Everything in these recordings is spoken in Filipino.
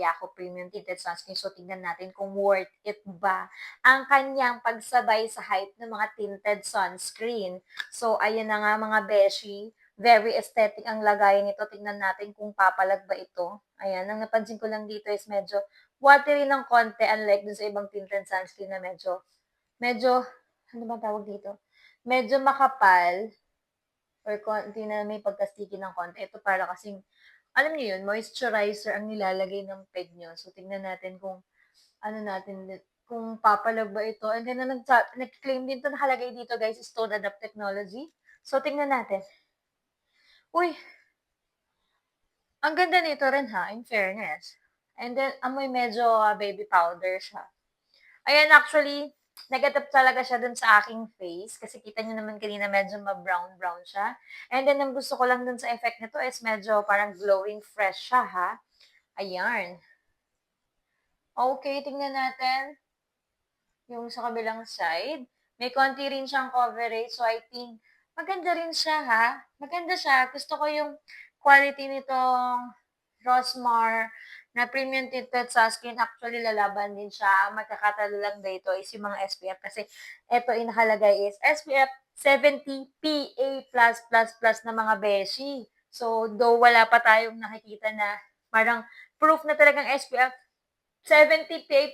Yako Premium Tinted Sunscreen. So, tingnan natin kung worth it ba ang kanyang pagsabay sa hype ng mga tinted sunscreen. So, ayan na nga mga beshi. Very aesthetic ang lagay nito. Tingnan natin kung papalag ba ito. Ayan, ang napansin ko lang dito is medyo watery ng konti unlike dun sa ibang tinted sunscreen na medyo, ano ba tawag dito? Medyo makapal or konti na may pagka-sticky ng konti. Ito para kasing alam niyo yun, moisturizer ang nilalagay ng peg niyo. So, tingnan natin kung ano natin kung papalag ba ito. And then, nag-claim din 'to, nakalagay dito guys, is Tone Adapt Technology. So, tingnan natin. Uy, ang ganda nito rin ha, in fairness. And then, amoy medyo baby powder siya. Ayan, actually, nag-adapt talaga siya dun sa aking face kasi kita niyo naman kanina medyo ma-brown-brown siya. And then, ang gusto ko lang dun sa effect nito is medyo parang glowing fresh siya ha. Ayan. Okay, tingnan natin yung sa kabilang side. May konti rin siyang coverage, so I think maganda rin siya ha. Maganda siya. Gusto ko yung quality nitong Rosmar na premium tinted sunscreen. Actually, lalaban din siya. Ang magkakatalo lang dito is yung mga SPF kasi ito yung nakalagay is SPF 70 PA+++ na mga beshi. So, though wala pa tayong nakikita na parang proof na talagang SPF 70 PA+++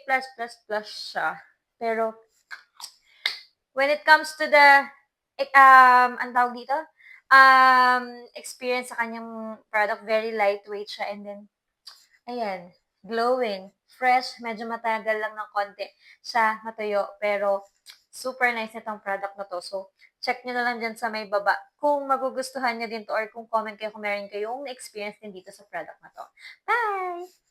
siya. Pero, when it comes to the, ang tawag dito, experience sa kanyang product, very lightweight siya. And then, ayan, glowing, fresh, medyo matagal lang ng konti siya matuyo. Pero, super nice nitong product na to. So, check nyo na lang dyan sa may baba kung magugustuhan nyo din to or kung comment kayo kung meron kayong experience din dito sa product na to. Bye!